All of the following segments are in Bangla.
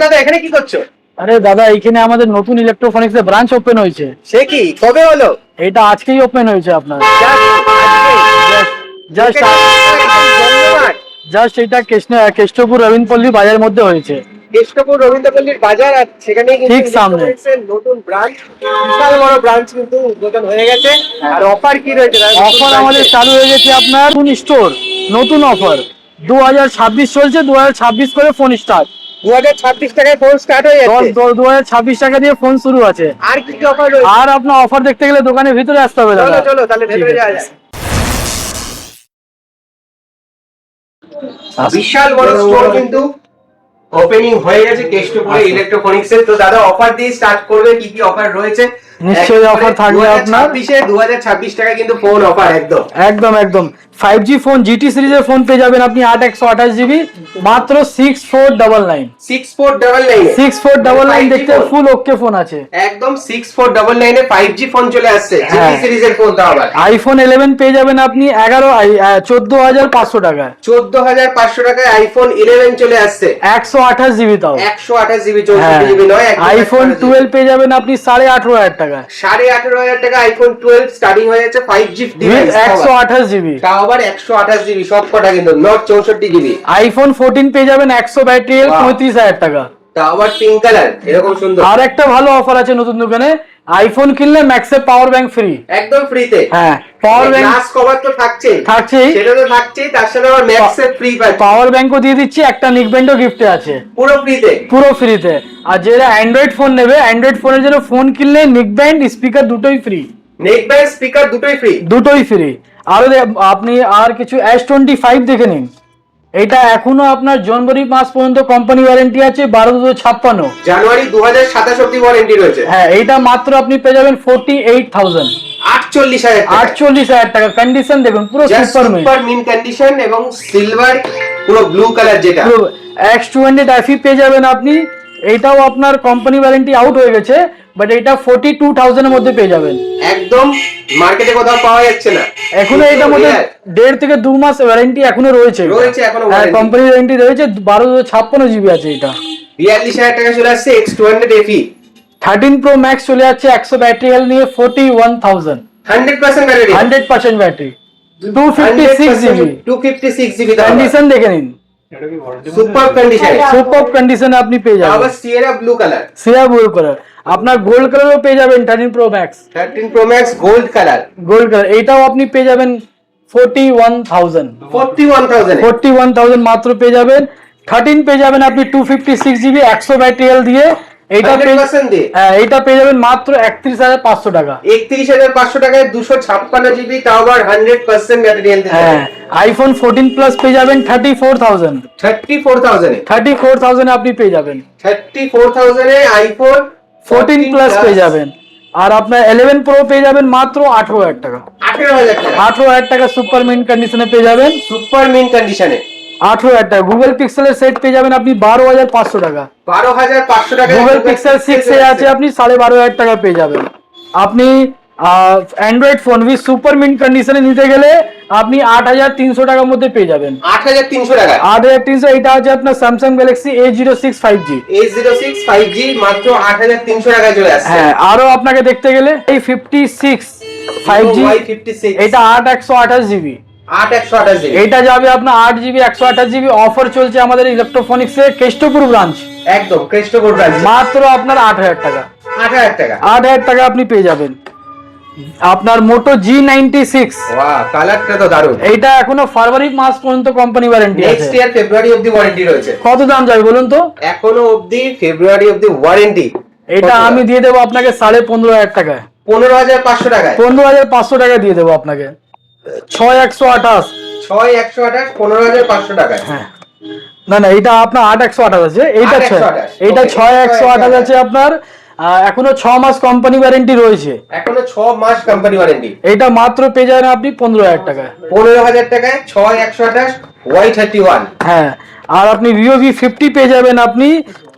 দাদা এখানে কি করছো? আরে দাদা এইখানে আমাদের নতুন ইলেকট্রনিক্স এর ব্রাঞ্চ ওপেন হয়েছে। সে কি কবে হলো? এটা আজকেই ওপেন হয়েছে আপনার। জাস্ট ধন্যবাদ। জাস্ট এটা কেষ্টপুর রবীন্দ্রপল্লী বাজারের মধ্যে হয়েছে। কেষ্টপুর রবীন্দ্রপল্লীর বাজার আর সেখানে ঠিক সামনে নতুন ব্রাঞ্চ, বিশাল বড় ব্রাঞ্চ কিন্তু উদ্বোধন হয়ে গেছে। আর অফার কি রয়েছে? অফার আমাদের চালু হয়ে গেছে আপনার ফোন স্টোর, নতুন অফার 2026 চলছে। 2026 করে ফোন স্টার্ট। 2026 টাকায় ফোন স্টার্ট হয়ে যাচ্ছে। 2026 টাকা দিয়ে ফোন শুরু আছে। আর কি কি অফার রয়েছে? আর আপনার অফার দেখতে গেলে দোকানের ভিতরে আসতে হবে দাদা। চলো চলো তাহলে ভেতরে যাওয়া যায়। বিশাল বড় স্টোর কিন্তু ওপেনিং হয়ে গেছে কেষ্টপুরে ইলেকট্রনিক্স এর। তো দাদা অফার দিয়ে স্টার্ট করবে, কি কি অফার রয়েছে? নিশ্চয়ই অফার থাকবে আপনার। 2026 টাকা কিন্তু ফোন অফার একদম একদম একদম 5G ফোন জিটি সিরিজের ফোন পেয়ে যাবেন আপনি 8/128GB মাত্র 6499। 6499 দেখতে ফুল ওকে ফোন আছে একদম। 6499 এ 5G ফোন চলে আসছে, জিটি সিরিজের ফোন। তাও আবার আইফোন 11 পেয়ে যাবেন আপনি 14,500 টাকায়। 14,500 টাকায় আইফোন 11 চলে আসছে, 128GB তাও। 128GB 64GB নয়। আইফোন 12 পেয়ে যাবেন আপনি 18,500 টাকায়। 18,500 টাকা আইফোন 12 স্টার্টিং হয়ে যাচ্ছে 5G ডিভাইস, 128GB। তাও আবার 128GB সব কটা কিন্তু, নট 64GB। আইফোন 14 পেয়ে যাবেন 100 ব্যাটারি হেলথ 35,000 টাকা। তাও আবার পিঙ্ক কালার, এরকম সুন্দর। আর একটা ভালো অফার আছে নতুন দোকানে, আইফোন কিনলে ম্যাক্সে পাওয়ার ব্যাংক ফ্রি, একদম ফ্রিতে। হ্যাঁ পাওয়ার ব্যাংক গ্লাস কভার তো থাকছেই, সেটা তো থাকছেই, তার সাথে আবার ম্যাক্সে ফ্রি পাচ্ছেন। পাওয়ার ব্যাংকও দিয়ে দিচ্ছি, একটা নিকব্যান্ডও গিফটে আছে, পুরো ফ্রিতে। পুরো ফ্রিতে। আর যারা অ্যান্ড্রয়েড ফোন নেবে, অ্যান্ড্রয়েড ফোনের জন্য ফোন কিনলে নিকব্যান্ড স্পিকার দুটোই ফ্রি। নেকব্যান্ড স্পিকার দুটোই ফ্রি। আর আপনি আর কিছু S25 দেখে নিন। এটা এখনো আপনার জানুয়ারি মাস পর্যন্ত কোম্পানি ওয়ারেন্টি আছে, 12,256। জানুয়ারি 2027 অবধি ওয়ারেন্টি রয়েছে। হ্যাঁ এইটা মাত্র আপনি পেয়ে যাবেন 48,000। 48,000 টাকা। কন্ডিশন দেখুন পুরো সুপার মিন কন্ডিশন এবং সিলভার পুরো ব্লু কালার যেটা। X200 FE পেয়ে যাবেন আপনি। এইটাও আপনার কোম্পানি ওয়ারেন্টি আউট হয়ে গেছে, বাট এটা 42,000 এর মধ্যে পেয়ে যাবেন। একদম মার্কেটে কোথাও পাওয়া যাচ্ছে না এখনো এটার মধ্যে 1.5 থেকে 2 মাস ওয়ারেন্টি এখনো রয়েছে এখনো। হ্যাঁ কোম্পানি ওয়ারেন্টি রয়েছে। 12,256GB আছে এটা। 42,000 টাকা চলে আসছে X200 FE। 13 Pro Max চলে যাচ্ছে 100 ব্যাটারি হেলথ নিয়ে 41,000। 100% ব্যাটারি, 100% ব্যাটারি, 256GB। কন্ডিশন দেখে নিন, সুপার কন্ডিশনে আপনি পেয়ে যাবেন। আবার সিয়েরা ব্লু কালার, আপনার গোল্ড কালারও পেয়ে যাবেন। 13 Pro Max গোল্ড কালার। এইটাও আপনি পেয়ে যাবেন 41,000 মাত্র পেয়ে যাবেন। 13 পেয়ে যাবেন আপনি 256GB 100 ব্যাটারি হেলথ দিয়ে। এইটা পেয়ে যাবেন মাত্র 31,500 টাকা। 31,500 টাকায় 256GB, তাও আবার 100% ব্যাটারি হেলথ। হ্যাঁ আইফোন 14 প্লাস পেয়ে যাবেন 34,000। 34,000 আপনি পেয়ে যাবেন। 34,000 এ আইফোন 14 প্লাস পেয়ে যাবেন। আর আপনার 11 প্রো পেয়ে যাবেন মাত্র 18,000 টাকা। 18,000 টাকা সুপার মিন্ট কন্ডিশনে পেয়ে যাবেন। 18,000 টাকা। গুগল পিক্সেলের সেট পেয়ে যাবেন আপনি 12,500 টাকা। 12,500 টাকা। গুগল পিক্সেল 6 এ আছে আপনি 12,500 টাকা পেয়ে যাবেন। আপনি Android phone with super mint কন্ডিশনে নিতে গেলে আপনি 8,300 টাকার মধ্যে পেয়ে যাবেন। 8,300 টাকা। 8,300। এটা আছে আপনার স্যামসাং গ্যালাক্সি A06 5G মাত্র 8,300 টাকায় চলে আসছে। হ্যাঁ আরো আপনাকে দেখতে গেলে এই 56 5G, এটা 8/128GB। এটা যাবে আপনার 8GB 128GB। অফার চলছে আমাদের ইলেকট্রনিক্স এর কেষ্টপুর ব্রাঞ্চ, একদম কেষ্টপুর ব্রাঞ্চ। মাত্র আপনার 8,000 টাকা। 8,000 টাকা আপনি পেয়ে যাবেন। আপনার মোটো G96, ওয়াও কালারটা তো দারুণ। এইটা এখনো ফেব্রুয়ারি মাস পর্যন্ত কোম্পানি ওয়ারেন্টি আছে। নেক্সট ইয়ার ফেব্রুয়ারি অবধি ওয়ারেন্টি রয়েছে। কত দাম যাবে বলুন তো? এখনো অবধি ফেব্রুয়ারি অবধি ওয়ারেন্টি। এটা আমি দিয়ে দেবো আপনাকে 15,500 টাকায়। 15,500 টাকায়। 15,500 টাকা দিয়ে দেবো আপনাকে। 6,128 15,500 টাকায়। হ্যাঁ না এটা আপনার 8,128 আছে। এইটা 6,128 আছে আপনার। এখনো 6 মাস কোম্পানি ওয়ারেন্টি রয়েছে। এখনো 6 মাস কোম্পানি ওয়ারেন্টি। এটা মাত্র পেয়ে যাবেন আপনি 15,000 টাকায়। 15,000 টাকায় 6,128 Y31। হ্যাঁ আর আপনি Vivo V50 পেয়ে যাবেন আপনি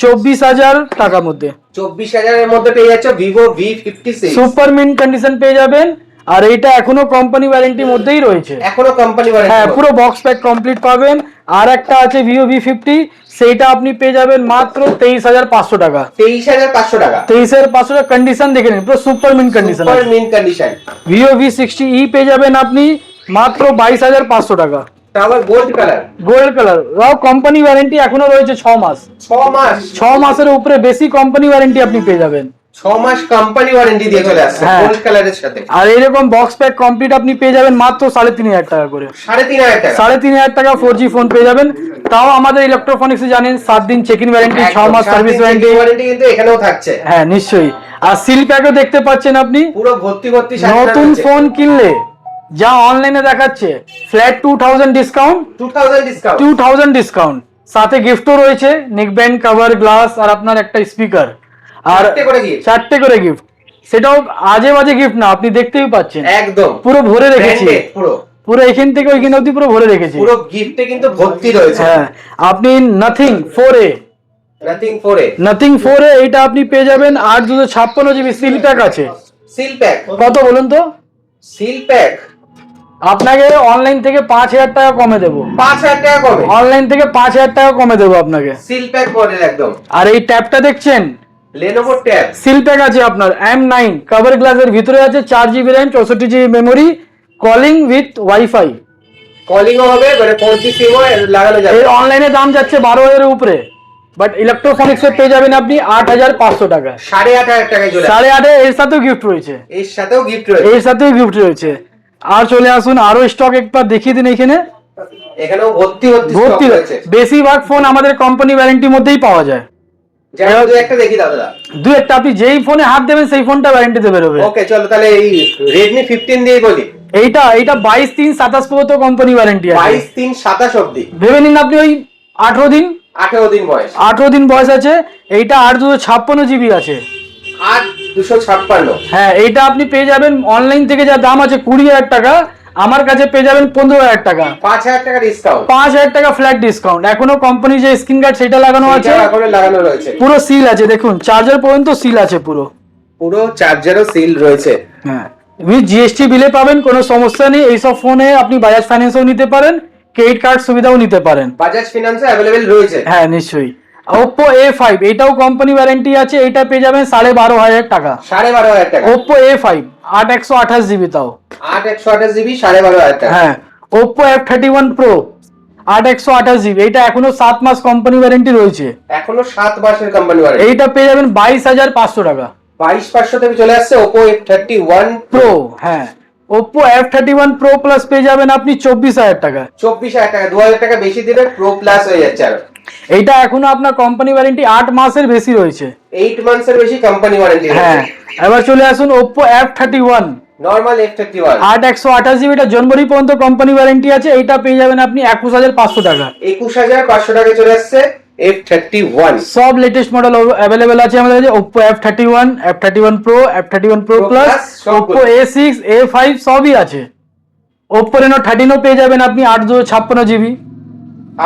24,000 টাকার মধ্যে। 24,000 এর মধ্যে পেয়ে যাচ্ছে Vivo V56 super mint condition পেয়ে যাবেন। আর এইটা এখনো কোম্পানি ওয়ারেন্টির মধ্যেই রয়েছে, এখনো কোম্পানি হ্যাঁ ওয়ারেন্টি। পুরো বক্স প্যাক কমপ্লিট পাবেন। আর একটা আছে ভিভো V50, সেইটা আপনি পেয়ে যাবেন মাত্র 23,500 টাকা। 23,500 টাকা। 23,500 টাকা, কন্ডিশন দেখে নিন পুরো super mint condition. Super mint condition. Vivo V60e পেয়ে যাবেন আপনি মাত্র 22,500 টাকা। তারপর gold colour. Gold colour, company warranty এখনো রয়েছে 6 মাস। 6 মাস? 6 মাসের উপরে বেশি কোম্পানি ওয়ারেন্টি আপনি পেয়ে যাবেন। 6 মাস কোম্পানি ওয়ারেন্টি দিয়ে চলে আসছে হ্যাঁ। গোল্ড কালারের সাথে। আর এরকম বক্স প্যাক কমপ্লিট আপনি পেয়ে যাবেন মাত্র 3,500 টাকা করে। 3,500 টাকা। 3,500 টাকা 4G ফোন পেয়ে যাবেন। তাও আমাদের ইলেকট্রনিক্সে জানেন 7 দিন চেক ইন ওয়ারেন্টি, 6 মাস সার্ভিস ওয়ারেন্টি। ওয়ারেন্টি কিন্তু এখানেও থাকছে। হ্যাঁ নিশ্চয়ই। আর সিল প্যাকও দেখতে পাচ্ছেন আপনি, পুরো ভর্তি ভর্তি সাজানো নতুন রয়েছে। ফোন কিনলে যা অনলাইনে দেখাচ্ছে ফ্ল্যাট 2,000 ডিসকাউন্ট, 2000 ডিসকাউন্ট। 2,000 ডিসকাউন্ট, সাথে গিফটও রয়েছে নেক ব্যান্ড, কভার, গ্লাস আর আপনার একটা স্পিকার। আর 4টে করে gift। 4টে করে গিফট, সেটাও আজে বাজে গিফট না, আপনি দেখতেই পাচ্ছেন একদম পুরো ভরে রেখেছি, branded পুরো। পুরো এখান থেকে ওইখানে অবধি পুরো ভরে রেখেছি। পুরো গিফটে কিন্তু ভর্তি রয়েছে। হ্যাঁ, আপনি nothing 4A, nothing 4A। Nothing 4A এইটা আপনি পেয়ে যাবেন 8/256 জিবি সিল প্যাক আছে। সিল প্যাক কত বলুন তো? সিল প্যাক আপনাকে অনলাইন থেকে 5,000 টাকা কমে দেবো। 5,000 টাকা কমে? অনলাইন থেকে 5,000 টাকা কমে দেবো আপনাকে। সিল প্যাক মডেল একদম। আর এই ট্যাবটা দেখছেন, Lenovo ট্যাব। সিল প্যাক আছে আপনার M9, কভার গ্লাসের ভিতরে আছে 4GB RAM, 64GB memory, calling with wifi. কলিংও হবে, মানে 4G সিমও লাগানো যাবে। এর অনলাইনে দাম যাচ্ছে 12,000 এর উপরে, বাট ইলেকট্রনিক্সে পেয়ে যাবেন আপনি 8,500 টাকা। 8,500 টাকায় চলে আসে। 8,500 এর সাথেও গিফট রয়েছে, এর সাথেও গিফট রয়েছে। এর সাথেও গিফট রয়েছে। আর চলে আসুন, আরো স্টক একবার দেখিয়ে দিন এখানে। এখানেও ভর্তি ভর্তি ভর্তি স্টক রয়েছে। বেশিরভাগ ফোন আমাদের কোম্পানি ওয়ারেন্টির মধ্যেই পাওয়া যায়। যেমন দু একটা দেখি দাদা। দু একটা, আপনি যেই ফোনে হাত দেবেন সেই ফোনটা ওয়ারেন্টিতে বেরোবে। ওকে চলো তাহলে এই Redmi 15 দিয়ে বলি। এইটা 22/3/27 পর্যন্ত কোম্পানি ওয়ারেন্টি আছে। 22/3/27 অবধি। ভেবে নিন আপনি ওই 18 দিন, 18 দিন বয়স। 18 দিন বয়স আছে। এইটা 8/256 আছে। 8,256। হ্যাঁ, এইটা আপনি পেয়ে যাবেন অনলাইন থেকে যা দাম আছে 20,000 টাকা, আমার কাছে পেয়ে যাবেন 15,000 টাকা। 5,000 টাকা ডিসকাউন্ট। 5,000 টাকা ফ্ল্যাট ডিসকাউন্ট। এখনো কোম্পানি যে স্ক্রিন গার্ড সেটা লাগানো আছে, এখনো লাগানো রয়েছে। পুরো সিল আছে, দেখুন চার্জার পর্যন্ত সিল আছে পুরো। পুরো চার্জারও সিল রয়েছে। হ্যাঁ, উইথ জিএসটি বিলে পাবেন, কোনো সমস্যা নেই। এইসব ফোনে আপনি বাজাজ ফাইন্যান্সও নিতে পারেন, ক্রেডিট কার্ড সুবিধাও নিতে পারেন। বাজাজ ফিনান্সে অ্যাভেলেবেল রয়েছে। হ্যাঁ নিশ্চয়ই। Oppo A5 এটাও কোম্পানি ওয়ারেন্টি আছে, এটা পেয়ে যাবেন 12,500 টাকা। 12,500 টাকা। Oppo A5 8/128GB তাও। 8/128GB 12,500 টাকা। হ্যাঁ, Oppo F31 Pro 8/128GB, এটা এখনো 7 মাস কোম্পানি ওয়ারেন্টি রয়েছে। এখনো 7 মাসের কোম্পানি ওয়ারেন্টি। এইটা পেয়ে যাবেন 22,500 টাকা। 22,500 থেকে চলে আসছে Oppo F31 Pro। হ্যাঁ, Oppo F31 Pro Plus পেয়ে যাবেন আপনি 24,000 টাকা। 24,000 টাকা, 2,000 টাকা বেশি দিলে Pro Plus হয়ে যাচ্ছে। আর এইটা এখনো আপনার কোম্পানি ওয়ারেন্টি 8 মাসের বেশি রয়েছে। 8 মান্থসের বেশি কোম্পানি ওয়ারেন্টি। হ্যাঁ, এবার চলে আসুন Oppo F31 normal F31 8/128GB, এটা জানুয়ারি পর্যন্ত কোম্পানি ওয়ারেন্টি আছে। এইটা পেয়ে যাবেন আপনি 21,500 টাকা। 21,500 টাকা চলে আসছে F31। সব লেটেস্ট মডেল अवेलेबल আছে আমাদের কাছে। Oppo F31, F31 Pro, F31 Pro Pro Plus, Plus, সবগুলো। Oppo A6, A5 সবই আছে। Oppo Reno 13ও পেয়ে যাবেন আপনি 8/256GB।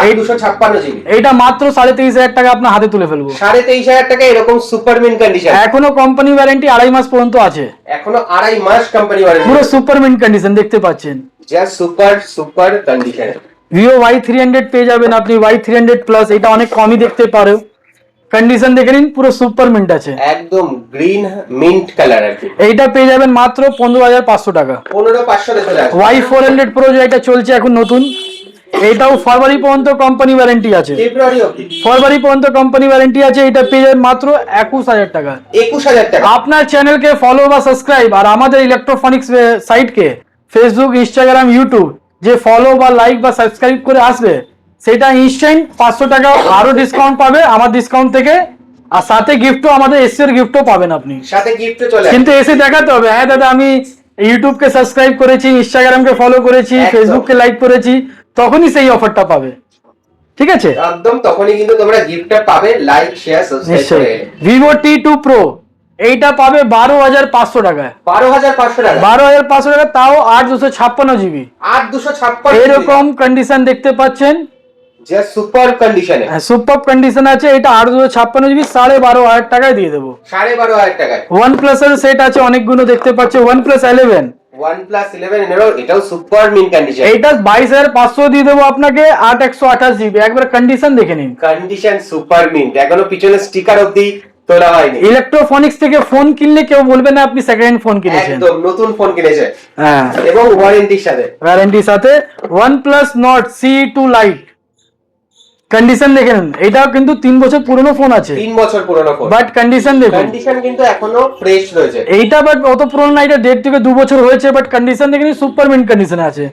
8,256GB। এইটা মাত্র 23,500 টাকা আপনার হাতে তুলে ফেলবো। 23,500 টাকা এরকম সুপার মিন্ট কন্ডিশন। এখনো কোম্পানি ওয়ারেন্টি 2.5 মাস পর্যন্ত আছে। এখনো 2.5 মাস কোম্পানি ওয়ারেন্টি। পুরো সুপার মিন্ট কন্ডিশন দেখতে পাচ্ছেন। Just super super condition. Vivo Y300 পেয়ে যাবেন আপনি, Y300 Plus, এটা অনেক কমই দেখতে পারো। কন্ডিশন দেখে নিন, পুরো সুপার মিন্ট আছে, একদম গ্রিন মিন্ট কালার আর কি। এইটা পেয়ে যাবেন মাত্র 15,500 টাকা। 15,500 তে চলে আসছে। Y400 Pro যেটা চলছে এখন নতুন, এটাও ফেব্রুয়ারি পর্যন্ত কোম্পানি ওয়ারেন্টি আছে। ফেব্রুয়ারি অবধি। ফেব্রুয়ারি পর্যন্ত কোম্পানি ওয়ারেন্টি আছে, এটা পেয়ে যাবেন মাত্র 21,000 টাকা। 21,000 টাকা। আপনার চ্যানেলকে ফলো বা সাবস্ক্রাইব, আর আমাদের ইলেকট্রনিক্স সাইটকে ফেসবুক, ইনস্টাগ্রাম, ইউটিউব যে ফলো বা লাইক বা সাবস্ক্রাইব করে আসবে, সেটা ইনস্ট্যান্ট 500 টাকা আরো ডিসকাউন্ট পাবে আমার ডিসকাউন্ট থেকে। আর সাথে গিফটও, আমাদের এসির গিফটও পাবেন আপনি। সাথে গিফট চলে আসে। কিন্তু এসে দেখাতে হবে, হ্যাঁ দাদা আমি ইউটিউবকে সাবস্ক্রাইব করেছি, ইনস্টাগ্রামকে ফলো করেছি, একদম। ফেসবুককে লাইক করেছি, তখনই সেই অফারটা পাবে। ঠিক আছে, একদম তখনই কিন্তু তোমরা গিফটটা পাবে, লাইক শেয়ার সাবস্ক্রাইব নিশ্চয়ই। করে। Vivo T2 Pro এইটা পাবে 12,500 টাকায়। 12,500 টাকা। 12,500 টাকা, তাও 8/256GB। 8,256 এরকম কন্ডিশন দেখতে পাচ্ছেন, জাস্ট সুপার কন্ডিশনে। সুপার কন্ডিশন আছে। এটা 8/256GB 12,500 টাকায় দিয়ে দেবো। 12,500 টাকায়। OnePlus এর সেট আছে অনেকগুলো দেখতে পাচ্ছেন, OnePlus 11 OnePlus 11 এটাও সুপার মিন কন্ডিশন। এইটা 22,500 দিয়ে দেবো আপনাকে, 8/128GB, একবার কন্ডিশন দেখে নিন। কন্ডিশন সুপার মিন্ট, এখনো পিছনে স্টিকার অবধি তোলা হয়নি। ইলেকট্রোফনিক্স থেকে ফোন কিনলে কেউ বলবে না আপনি সেকেন্ড হ্যান্ড ফোন কিনেছেন, একদম নতুন ফোন কিনেছে। হ্যাঁ, এবং ওয়ারেন্টির সাথে। ওয়ারেন্টির সাথে। OnePlus Nord CE2 Lite, condition দেখেন, এটাও কিন্তু 3 বছর পুরনো ফোন আছে, 3 বছর পুরনো ফোন, বাট কন্ডিশন দেখুন, কন্ডিশন কিন্তু এখনো ফ্রেশ রয়েছে। এইটা বাট অত পুরনো না, এটা 1.5 থেকে 2 বছর হয়েছে, বাট কন্ডিশন দেখেন সুপার মিন্ট কন্ডিশনে আছে।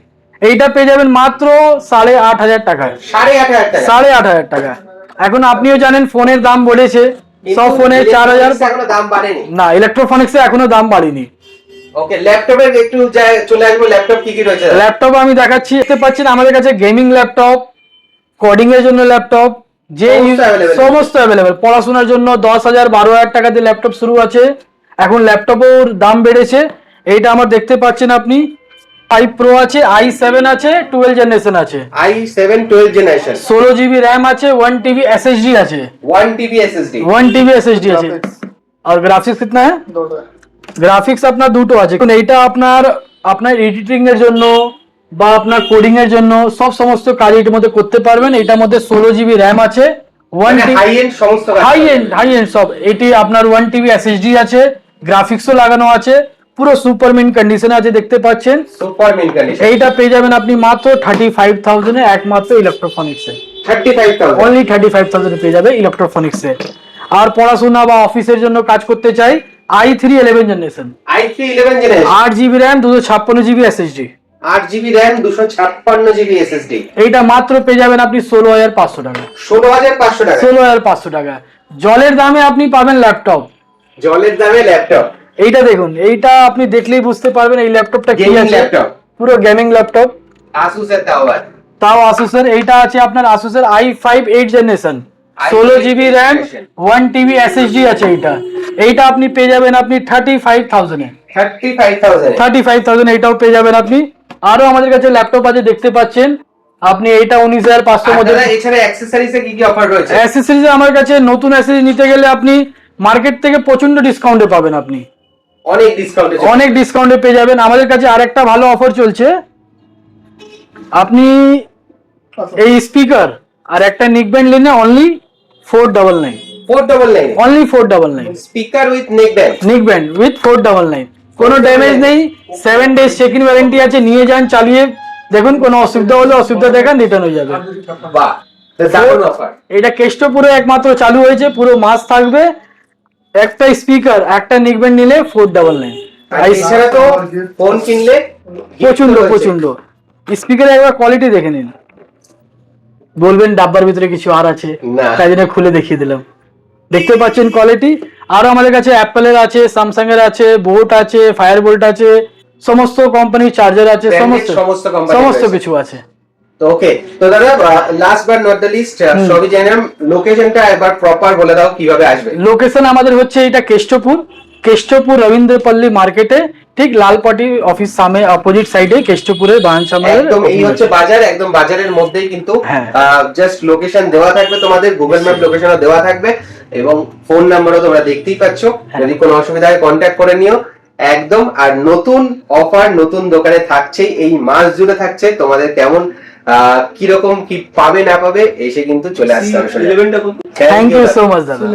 এইটা পেয়ে যাবেন মাত্র 8,500 টাকায়। 8,500 টাকা, 8,500 টাকা। এখন আপনিও জানেন ফোনের দাম বেড়েছে, সব ফোনে 4,000, এখনো দাম বাড়েনি না ইলেকট্রোফনিক্সে এখনো দাম বাড়েনি। ওকে, ল্যাপটপের একটু চলে আসবো, ল্যাপটপ কি কি রয়েছে? ল্যাপটপ আমি দেখাচ্ছি, দেখতে পাচ্ছেন আমাদের কাছে গেমিং ল্যাপটপ, কোডিং এর জন্য ল্যাপটপ, যে সমস্ত অ্যাভেলেবেল। পড়াশোনার জন্য 10,000 12,000 টাকা দিয়ে ল্যাপটপ শুরু আছে। এখন ল্যাপটপের দাম বেড়েছে। এইটা আমার দেখতে পাচ্ছেন আপনি 5 Pro আছে, i7 আছে, 12 জেনারেশন আছে, i7 12 জেনারেশন, 16GB RAM আছে, 1TB SSD আছে, 1TB SSD, 1TB SSD আছে। আর গ্রাফিক্স कितना है? গ্রাফিক্স আপনার দুটো আছে। এইটা আপনার এডিটিং এর জন্য বা আপনার কোডিং এর জন্য সমস্ত কাজ এর মধ্যে করতে পারবেন। এটার মধ্যে 16GB RAM আছে, 1TB হাই এন্ড সমস্ত হাই এন্ড সব। এটি আপনার 1TB SSD আছে, গ্রাফিক্সও লাগানো আছে, পুরো সুপার মিন্ট কন্ডিশনে আছে, দেখতে পাচ্ছেন সুপার মিন্ট কন্ডিশন। এইটা পেয়ে যাবেন আপনি মাত্র 35,000 এ, একমাত্র ইলেকট্রোফনিক্সে। 35,000, অনলি 35,000 এ পেয়ে যাবে ইলেকট্রোফনিক্সে। আর পড়াশোনা বা অফিসের জন্য কাজ করতে চাই, i3 11 generation, i3 11 generation, 8GB RAM 256GB SSD, 8GB RAM 256GB SSD। এইটা মাত্র পেয়ে যাবেন আপনি 16,500 টাকা। 16,500 টাকা, 16,500 টাকা। জলের দামে আপনি পাবেন ল্যাপটপ, জলের দামে ল্যাপটপ। এইটা দেখুন, এইটা আপনি দেখলেই বুঝতে পারবেন এই ল্যাপটপটা কি গেমিং আছে। ল্যাপটপ, পুরো গেমিং ল্যাপটপ, Asus এর তাও আসুসের। এইটা আছে আপনার আসুসের i5 8 generation, 16GB RAM 1TB SSD আছে। এইটা আপনি পেয়ে যাবেন আপনি 35,000 এ। 35,000 এইটাও পেয়ে যাবেন আপনি। আরো আমাদের কাছে ল্যাপটপ আছে, দেখতে পাচ্ছেন আপনি। এইটা 19,500 মধ্যে। এছাড়া অ্যাকসেসরিজে কি কি অফার রয়েছে? অ্যাক্সেসরিজ আমার কাছে নতুন অ্যাক্সেসরিজ নিতে গেলে আপনি মার্কেট থেকে প্রচন্ড ডিসকাউন্টে পাবেন, আপনি অনেক ডিসকাউন্টে পেয়ে যাবেন। আমাদের কাছে আরেকটা ভালো অফার চলছে, আপনি এই স্পিকার আর একটা নেকব্যান্ড নিলে only 499, 499, only 499। Speaker with neckband with 499, কোনো ড্যামেজ নেই, 7 days চেক ইন ওয়ারেন্টি আছে। নিয়ে যান, চালিয়ে দেখুন, কোনো অসুবিধা হলে অসুবিধা দেখান, রিটার্ন হয়ে যাবে। বাহ, দারুণ অফার। এটা কেষ্টপুরে একমাত্র চালু হয়েছে, পুরো মাস থাকবে। একটা স্পিকার একটা নেকব্যান্ড নিলে 499। আর এছাড়া তো ফোন কিনলে প্রচন্ড স্পিকার, একবার কোয়ালিটি দেখে নিন, বলবেন ডাব্বার ভিতরে কিছু আর আছে, তাই জন্য খুলে দেখিয়ে দিলাম। দেখতে পাচ্ছেন কোয়ালিটি। আরো আমাদের কাছে অ্যাপেলের আছে, স্যামসাং এর আছে, বোট আছে, ফায়ারবোল্ট আছে, সমস্ত কোম্পানির চার্জার আছে, সমস্ত কিছু আছে। তো ওকে, তো দাদা last but not the least, সবই জানলাম, লোকেশনটা একবার প্রপার বলে দাও কিভাবে আসবে। লোকেশন আমাদের হচ্ছে এটা কেষ্টপুর রবীন্দ্রপল্লী মার্কেটে, ঠিক লালপাটি অফিস সামনে অপোজিট সাইডে, কেষ্টপুরের ব্রাঞ্চ আমাদের। একদম এই হচ্ছে বাজার, একদম বাজারের মধ্যেই কিন্তু জাস্ট লোকেশন দেওয়া থাকবে, তোমাদের গুগল ম্যাপ লোকেশনও দেওয়া থাকবে, এবং ফোন নাম্বারও তোমরা দেখতেই পাচ্ছ। যদি কোনো অসুবিধা হয় কন্ট্যাক্ট করে নিও একদম। আর নতুন অফার নতুন দোকানে থাকছেই, এই মাস জুড়ে থাকছে। তোমাদের কেমন কিরকম কি পাবে না পাবে এসে কিন্তু চলে আসতে হবে। থ্যাংক ইউ সো মাচ দাদা।